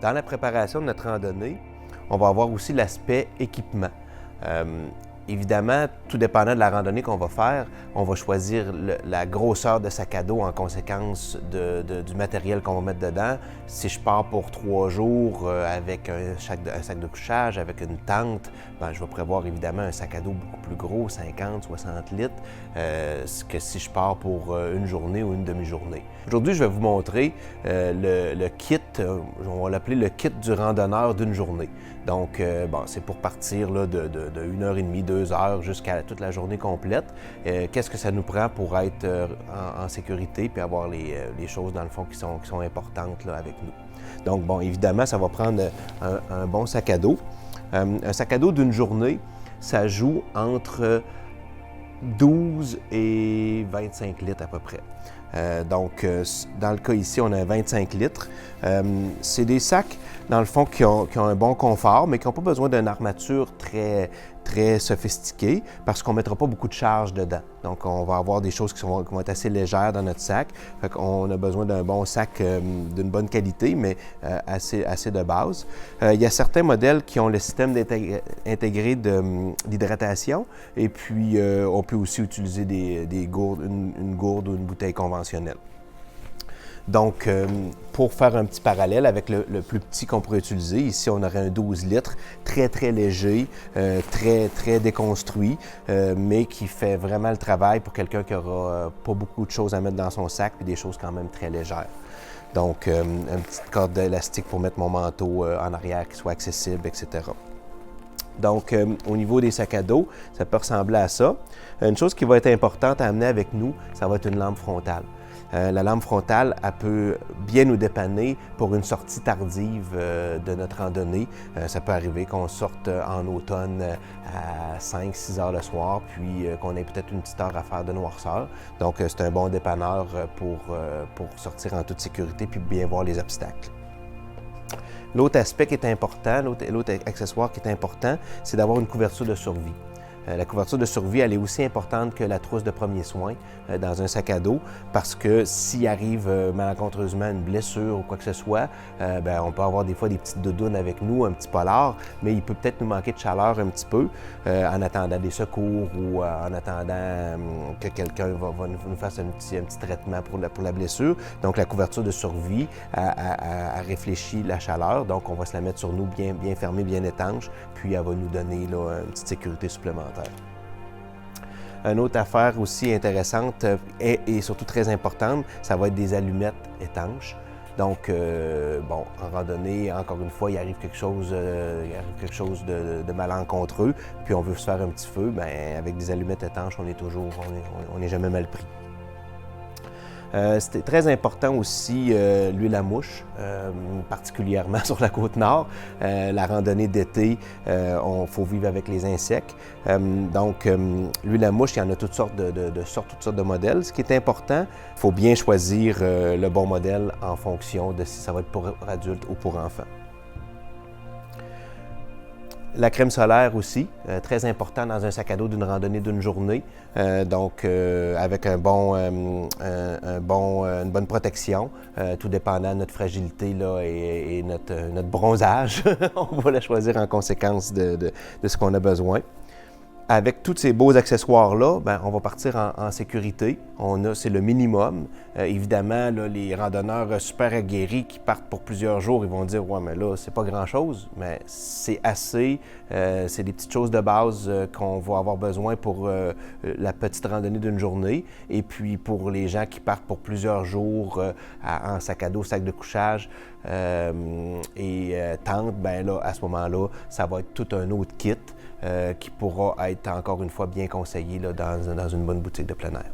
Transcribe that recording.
Dans la préparation de notre randonnée, on va avoir aussi l'aspect équipement. Évidemment, tout dépendant de la randonnée qu'on va faire, on va choisir la grosseur de sac à dos en conséquence du matériel qu'on va mettre dedans. Si je pars pour 3 jours avec un sac de couchage, avec une tente, je vais prévoir évidemment un sac à dos beaucoup plus gros, 50, 60 litres, que si je pars pour une journée ou une demi-journée. Aujourd'hui, je vais vous montrer le kit, on va l'appeler le kit du randonneur d'une journée. Donc, c'est pour partir là, de 1h30, 2 heures jusqu'à toute la journée complète. Qu'est-ce que ça nous prend pour être en sécurité puis avoir les choses, dans le fond, qui sont importantes là, avec nous. Donc, évidemment, ça va prendre un bon sac à dos. Un sac à dos d'une journée, ça joue entre 12 et 25 litres à peu près. Dans le cas ici, on a 25 litres. C'est des sacs, dans le fond, qui ont un bon confort, mais qui n'ont pas besoin d'une armature très sophistiquée parce qu'on ne mettra pas beaucoup de charge dedans. Donc, on va avoir des choses qui vont être assez légères dans notre sac. Fait qu'on a besoin d'un bon sac d'une bonne qualité, mais assez de base. Il y a certains modèles qui ont le système intégré d'hydratation et puis on peut aussi utiliser des gourdes, une gourde ou une bouteille conventionnelle. Donc, pour faire un petit parallèle avec le plus petit qu'on pourrait utiliser, ici, on aurait un 12 litres, très léger, très déconstruit, mais qui fait vraiment le travail pour quelqu'un qui n'aura pas beaucoup de choses à mettre dans son sac, puis des choses quand même très légères. Donc, une petite corde élastique pour mettre mon manteau en arrière qui soit accessible, etc. Donc, au niveau des sacs à dos, ça peut ressembler à ça. Une chose qui va être importante à amener avec nous, ça va être une lampe frontale. La lampe frontale, elle peut bien nous dépanner pour une sortie tardive de notre randonnée. Ça peut arriver qu'on sorte en automne à 5-6 heures le soir, puis qu'on ait peut-être une petite heure à faire de noirceur. Donc, c'est un bon dépanneur pour sortir en toute sécurité puis bien voir les obstacles. L'autre aspect qui est important, l'autre accessoire qui est important, c'est d'avoir une couverture de survie. La couverture de survie, elle est aussi importante que la trousse de premiers soins dans un sac à dos parce que s'il arrive malencontreusement une blessure ou quoi que ce soit, on peut avoir des fois des petites doudounes avec nous, un petit polar, mais il peut peut-être nous manquer de chaleur un petit peu en attendant des secours ou en attendant que quelqu'un nous fasse un petit traitement pour la blessure. Donc, la couverture de survie, elle réfléchit la chaleur, donc on va se la mettre sur nous bien fermée, bien étanche, puis elle va nous donner là, une petite sécurité supplémentaire. Une autre affaire aussi intéressante et surtout très importante, ça va être des allumettes étanches. Donc, en randonnée, encore une fois, il arrive quelque chose de malencontreux, puis on veut se faire un petit feu, avec des allumettes étanches, on n'est jamais mal pris. C'était très important aussi l'huile à mouche, particulièrement sur la Côte-Nord. La randonnée d'été, faut vivre avec les insectes. L'huile à mouche, il y en a toutes sortes de modèles. Ce qui est important, il faut bien choisir le bon modèle en fonction de si ça va être pour adultes ou pour enfants. La crème solaire aussi, très important dans un sac à dos d'une randonnée d'une journée. Avec une bonne protection, tout dépendant de notre fragilité là, et notre bronzage. On va la choisir en conséquence de ce qu'on a besoin. Avec tous ces beaux accessoires-là, on va partir en sécurité. C'est le minimum. Évidemment, là, les randonneurs super aguerris qui partent pour plusieurs jours, ils vont dire « Ouais, mais là, c'est pas grand-chose. » Mais c'est assez. C'est des petites choses de base qu'on va avoir besoin pour la petite randonnée d'une journée. Et puis, pour les gens qui partent pour plusieurs jours en sac à dos, sac de couchage et tente, là, à ce moment-là, ça va être tout un autre kit qui pourra être encore une fois bien conseillé là, dans une bonne boutique de plein air.